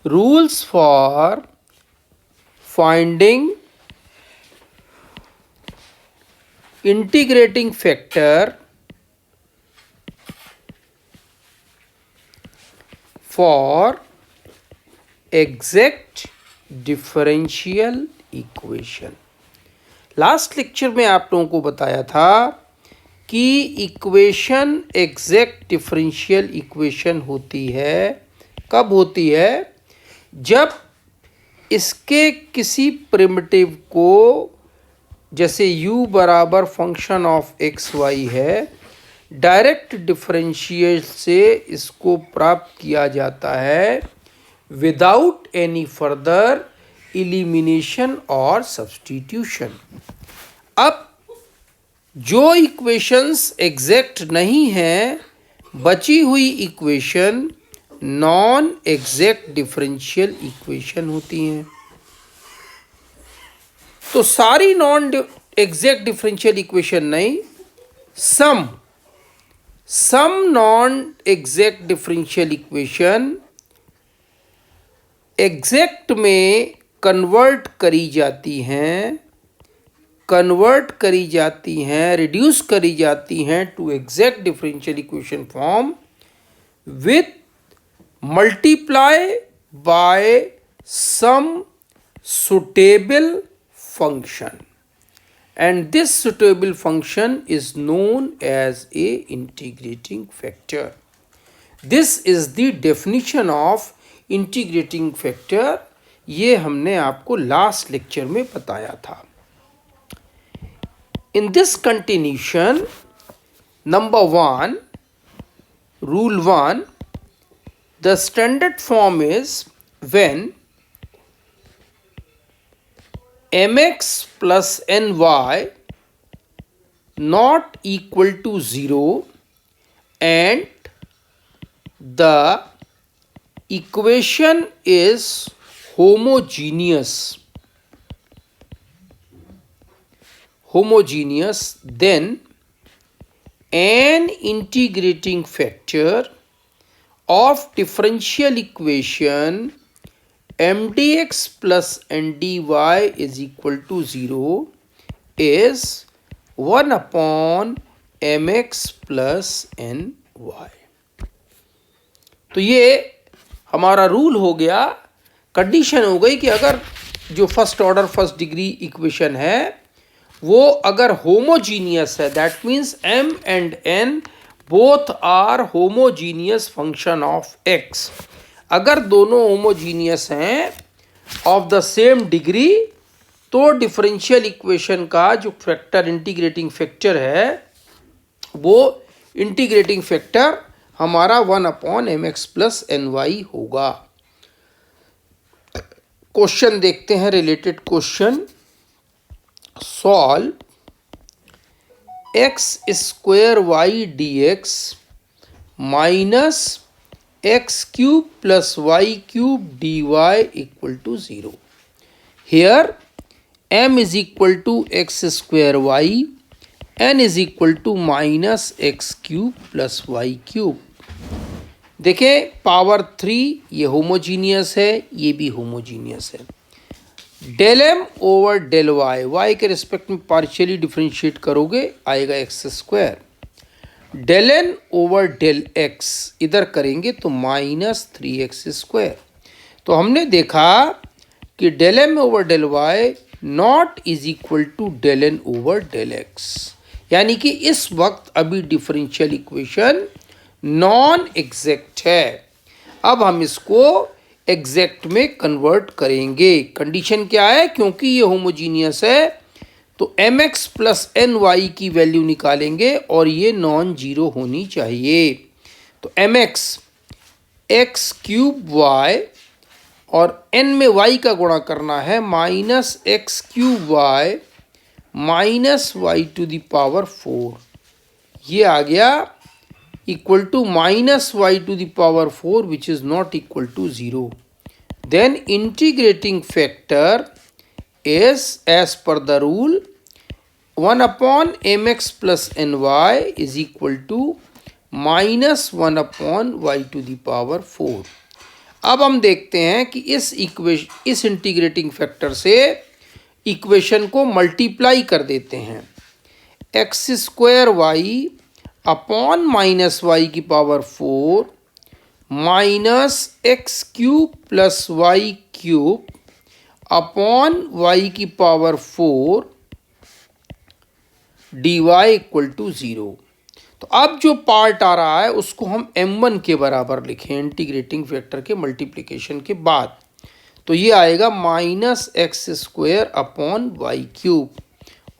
rules for finding integrating factor for exact differential equation। Last lecture में आप लोगों को बताया था कि इक्वेशन एग्जैक्ट डिफरेंशियल इक्वेशन होती है, कब होती है? जब इसके किसी प्रिमिटिव को, जैसे u बराबर फंक्शन ऑफ एक्स वाई है, डायरेक्ट डिफरेंशियल से इसको प्राप्त किया जाता है विदाउट एनी फर्दर इलिमिनेशन और सब्स्टिट्यूशन। अब जो इक्वेशंस एग्जैक्ट नहीं है, बची हुई equation non exact differential equation होती हैं। तो सारी नॉन एग्जैक्ट डिफरेंशियल इक्वेशन नहीं, some non exact differential equation exact में कन्वर्ट करी जाती हैं, रिड्यूस करी जाती हैं to exact differential equation form with multiply by some suitable function, and this suitable function is known as a integrating factor. This is the definition of integrating factor। ये हमने आपको लास्ट लेक्चर में बताया था। In this continuation, number 1, rule 1, the standard form is when mx plus ny not equal to 0 and the equation is homogeneous, then an integrating factor of differential equation mdx plus ndy is equal to 0 is 1 upon mx plus ny। तो ये हमारा rule हो गया, condition हो गई कि अगर जो first order first degree equation है वो अगर होमोजीनियस है, that means m and n both are homogeneous function of x। अगर दोनों होमोजीनियस हैं ऑफ द सेम डिग्री, तो डिफरेंशियल इक्वेशन का जो फैक्टर इंटीग्रेटिंग फैक्टर है वो इंटीग्रेटिंग फैक्टर हमारा 1 अपॉन mx प्लस ny होगा। क्वेश्चन देखते हैं, related question. Solve x square y dx minus x cube plus y cube dy equal to 0। Here m is equal to x square y, n is equal to minus x cube plus y cube। देखें power 3 ये homogeneous है, ये भी homogeneous है। Del m over del y, y के respect में partially differentiate करोगे आएगा x square. Del n over del x इधर करेंगे तो माइनस 3x स्क्वायर। तो हमने देखा कि del m over del y not is equal to del n over del x, यानी कि इस वक्त अभी डिफरेंशियल इक्वेशन नॉन एग्जैक्ट है। अब हम इसको एग्जैक्ट में कन्वर्ट करेंगे। कंडीशन क्या है? क्योंकि ये होमोजीनियस है तो mx प्लस ny की वैल्यू निकालेंगे और ये नॉन जीरो होनी चाहिए। तो mx x क्यूब y और n में y का गुणा करना है, minus x cube y minus y to the power 4, ये आ गया equal to minus y to the power 4 which is not equal to 0। Then integrating factor is as per the rule 1 upon mx plus ny is equal to minus 1 upon y to the power 4। अब हम देखते हैं कि इस integrating factor से equation को multiply कर देते हैं। X square y upon minus y की power 4 minus x cube plus y cube upon y की power 4 d y equal to 0। तो अब जो पार्ट आ रहा है उसको हम m1 के बराबर लिखें इंटीग्रेटिंग फैक्टर के मल्टीप्लिकेशन के बाद। तो ये आएगा minus x square upon y cube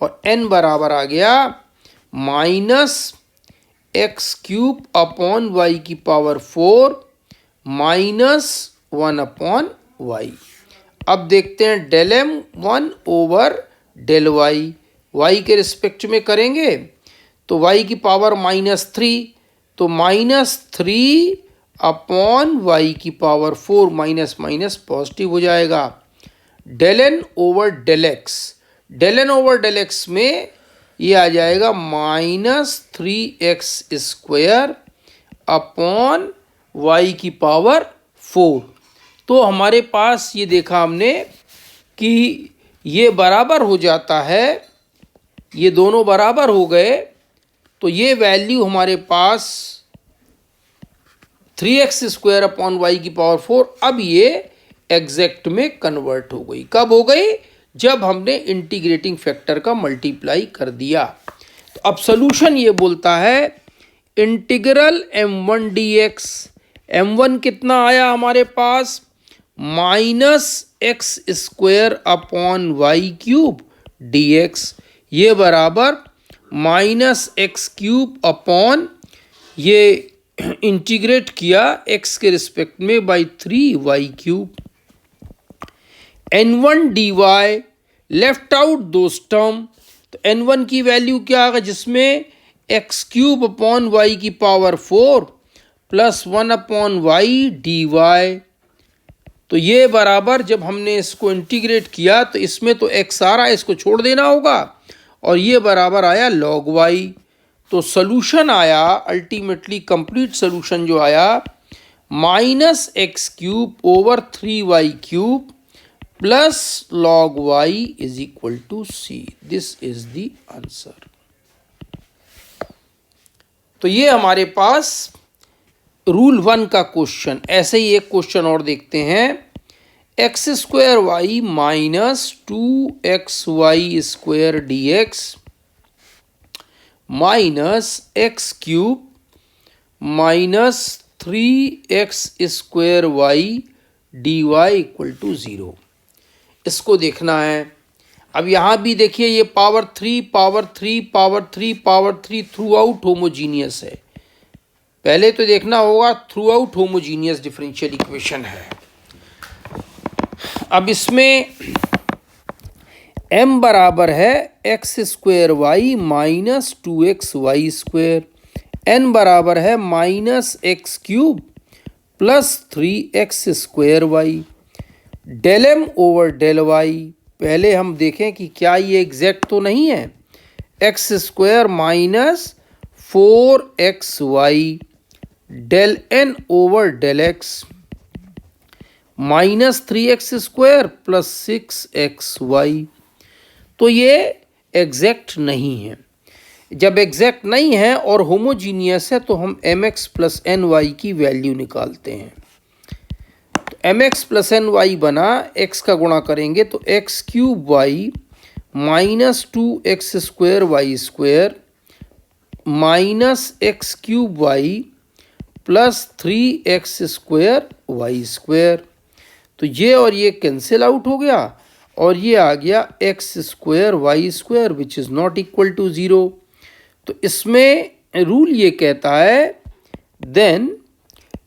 और n बराबर आ गया minus x cube upon y की पावर 4 माइनस 1 अपॉन वाई। अब देखते हैं del m1 over del y, y के रिस्पेक्ट में करेंगे तो y की पावर -3, तो -3 अपॉन वाई की पावर 4 माइनस माइनस पॉजिटिव हो जाएगा। Del n over del x, del n over del x में ये आ जाएगा -3x स्क्वायर अपॉन वाई की पावर 4। तो हमारे पास ये देखा हमने कि ये बराबर हो जाता है, ये दोनों बराबर हो गए। तो ये वैल्यू हमारे पास 3x स्क्वायर अपॉन वाई की पावर 4 अब ये एग्जैक्ट में कन्वर्ट हो गई। कब हो गई? जब हमने इंटीग्रेटिंग फैक्टर का मल्टीप्लाई कर दिया। तो अब सोल्यूशन ये बोलता है इंटीग्रल m1 dx, m1 कितना आया हमारे पास minus x square upon y cube dx, ये बराबर माइनस एक्स क्यूब अपॉन ये इंटीग्रेट किया x के रिस्पेक्ट में by 3y cube. n1 dy left out those term, तो n1 की वैल्यू क्या आएगा जिसमें एक्स क्यूब अपॉन वाई की power 4 plus 1 upon y d y. तो ये बराबर जब हमने इसको इंटीग्रेट किया तो इसमें तो x आ रहा है, इसको छोड़ देना होगा और ये बराबर आया log y। तो सोल्यूशन आया अल्टीमेटली कंप्लीट सोल्यूशन जो आया minus x cube over 3y cube plus log y is equal to c। This is the answer. तो ये हमारे पास रूल 1 का क्वेश्चन। ऐसे ही एक क्वेश्चन और देखते हैं। X square y minus 2xy square dx minus x cube minus 3x square y d y equal to 0। इसको देखना है। अब यहाँ भी देखिए ये power 3 power 3 power 3 power 3 throughout homogeneous है। पहले तो देखना होगा throughout homogeneous differential equation है। अब इसमें m बराबर है x square y minus 2xy square, n बराबर है minus x cube plus 3x square y. Del m over del y, पहले हम देखें कि क्या ये एग्जैक्ट तो नहीं है। X square minus 4xy del n over del x minus 3x square plus 6xy। तो ये एग्जैक्ट नहीं है। जब एग्जैक्ट नहीं है और होमोजीनियस है तो हम mx प्लस ny की वैल्यू निकालते हैं। तो mx प्लस ny बना, x का गुणा करेंगे तो x cube y minus 2x square y square minus x cube y plus 3x square y square. तो ये और ये कैंसिल आउट हो गया और ये आ गया x square y square which is not equal to 0। तो इसमें रूल ये कहता है then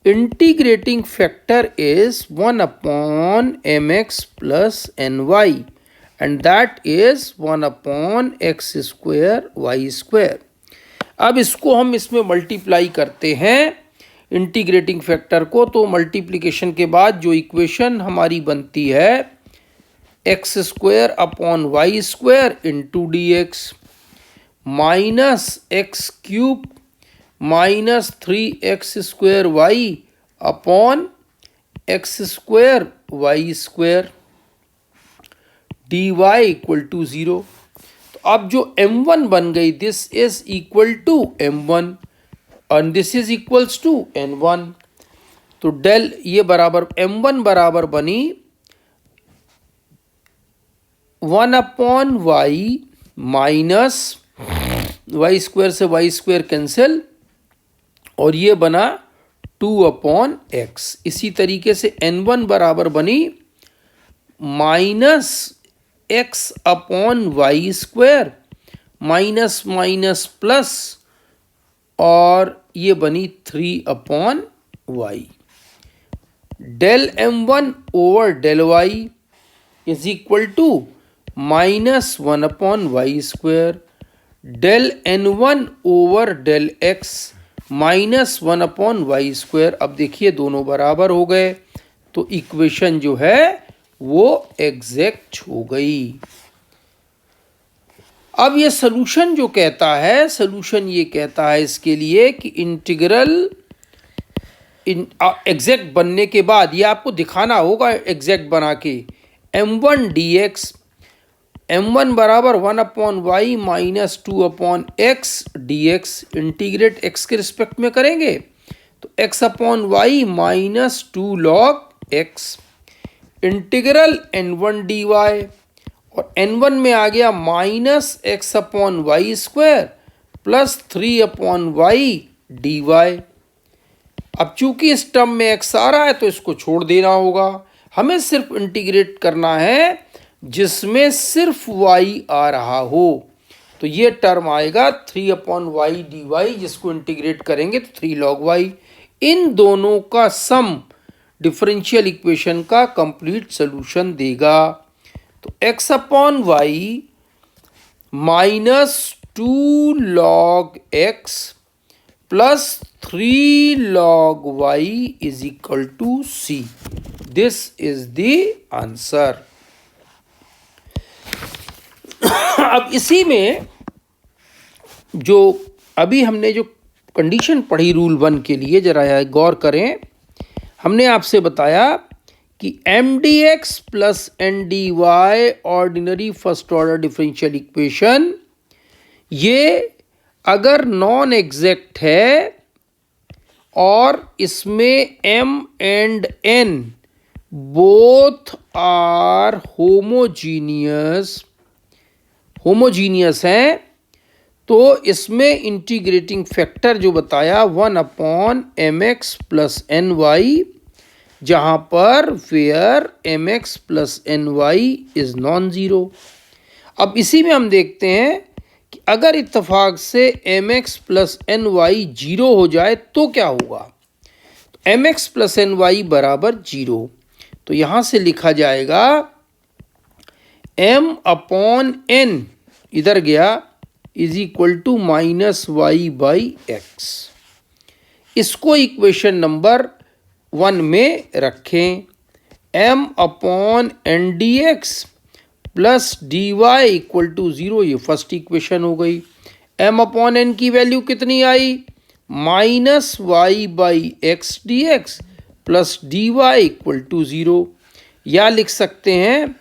integrating factor is 1 upon m x plus n y and that is 1 upon x square y square. अब इसको हम इसमें मल्टीप्लाई करते हैं इंटीग्रेटिंग फैक्टर को। तो मल्टीप्लिकेशन के बाद जो इक्वेशन हमारी बनती है x square upon y square into d x minus x cube minus 3x square y upon x square y square d y equal to 0। तो अब जो m1 बन गई, this is equal to m1 और this is equals to n1। तो del ये बराबर m1 बराबर बनी 1/y माइनस वाई स्क्वायर से वाई स्क्वायर कैंसिल और ये बना 2/x। इसी तरीके से n1 बराबर बनी minus x upon y square minus minus plus और ये बनी 3/y। Del m1 over del y is equal to minus 1/y square. Del n1 over del x minus 1/y square. अब देखिए दोनों बराबर हो गए तो इक्वेशन जो है वो एग्जैक्ट हो गई। अब ये सॉल्यूशन जो कहता है, सॉल्यूशन ये कहता है इसके लिए कि इंटीग्रल एग्जैक्ट बनने के बाद ये आपको दिखाना होगा एग्जैक्ट बना के, m1 dx m1 बराबर 1/y minus 2/x dx integrate x के रिस्पेक्ट में करेंगे तो x/y minus 2 log x integral n1 dy और n1 में आ गया minus x/y square plus 3/y dy। अब चूंकि इस टर्म में x आ रहा है तो इसको छोड़ देना होगा, हमें सिर्फ इंटीग्रेट करना है जिसमें सिर्फ y आ रहा हो। तो ये टर्म आएगा 3/y dy जिसको इंटीग्रेट करेंगे तो 3 log y। इन दोनों का सम डिफरेंशियल इक्वेशन का कंप्लीट सॉल्यूशन देगा। तो x/y minus 2 log x plus 3 log y is equal to c। This is the answer. अब इसी में जो अभी हमने जो कंडीशन पढ़ी रूल 1 के लिए जरा गौर करें। हमने आपसे बताया कि mdx प्लस ndy ordinary first order differential equation ये अगर नॉन एग्जैक्ट है और इसमें m and n both are homogeneous हैं तो इसमें इंटीग्रेटिंग फैक्टर जो बताया 1/mx प्लस ny, जहाँ पर where mx plus ny is non zero. अब इसी में हम देखते हैं कि अगर इत्तेफाक से mx प्लस ny जीरो हो जाए तो क्या होगा। तो mx प्लस ny बराबर जीरो, तो यहाँ से लिखा जाएगा m/n इधर गया is equal to minus y by x. इसको इक्वेशन नंबर 1 में रखें। m/n dx plus dy equal to 0, ये फर्स्ट इक्वेशन हो गई। m/n की वैल्यू कितनी आई, minus y by x d x plus d y equal to 0, या लिख सकते हैं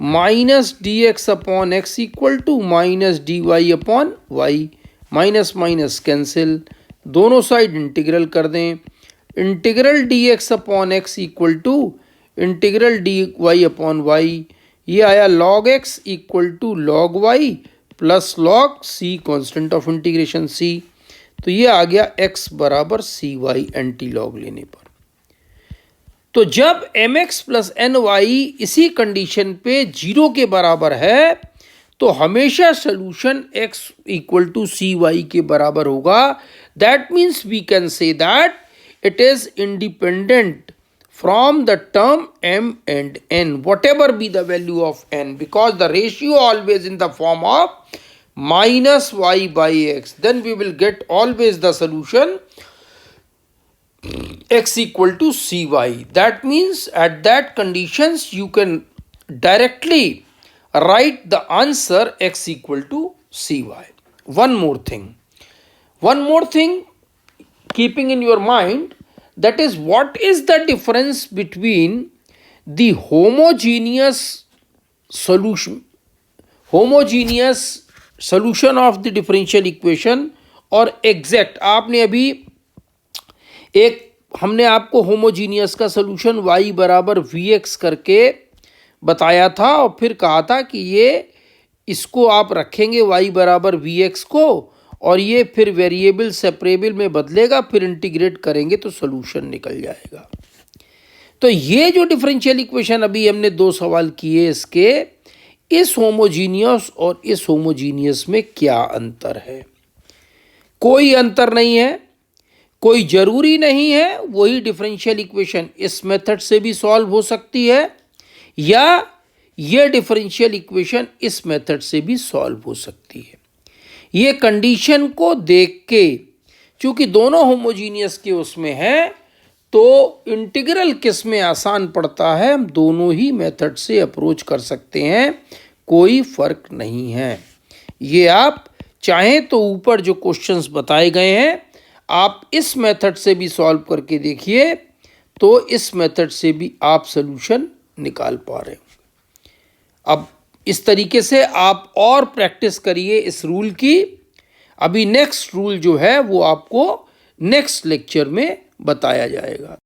minus d x upon x equal to minus d y upon y. Minus minus cancel, दोनों साइड इंटीग्रल कर दें। Integral d x upon x equal to integral d y upon y, ये आया log x equal to log y plus log c constant of integration c. तो ये आ गया x बराबर सी वाई एंटी लॉग लेने पर। तो जब mx प्लस ny इसी कंडीशन पे 0 के बराबर है तो हमेशा solution x equal to c y के बराबर होगा। That means we can say that it is independent from the term m and n, whatever be the value of n, because the ratio always in the form of minus y by x, then we will get always the solution x equal to cy. That means at that conditions you can directly write the answer x equal to cy. One more thing, keeping in your mind that is what is the difference between the homogeneous solution of the differential equation और exact। आपने अभी हमने आपको homogeneous का solution y बराबर vx करके बताया था और फिर कहा था कि इसको आप रखेंगे y बराबर vx को और ये फिर वेरिएबल सेपरेबल में बदलेगा, फिर इंटीग्रेट करेंगे तो सोल्यूशन निकल जाएगा। तो ये जो डिफरेंशियल इक्वेशन अभी हमने 2 सवाल किए, इसके इस होमोजीनियस और इस होमोजीनियस में क्या अंतर है? कोई अंतर नहीं है, कोई ज़रूरी नहीं है वही डिफरेंशियल इक्वेशन इस मेथड से भी सॉल्व हो सकती है या ये डिफरेंशियल इक्वेशन इस मेथड से भी सॉल्व हो सकती है। ये कंडीशन को देख के, चूंकि दोनों होमोजीनियस के उसमें है, तो इंटीग्रल किस में आसान पड़ता है, हम दोनों ही मेथड से अप्रोच कर सकते हैं, कोई फर्क नहीं है। ये आप चाहें तो ऊपर जो क्वेश्चंस बताए गए हैं आप इस मेथड से भी सॉल्व करके देखिए, तो इस मेथड से भी आप सॉल्यूशन निकाल पा रहे हो। अब इस तरीके से आप और प्रैक्टिस करिए इस रूल की। अभी नेक्स्ट रूल जो है वो आपको नेक्स्ट लेक्चर में बताया जाएगा।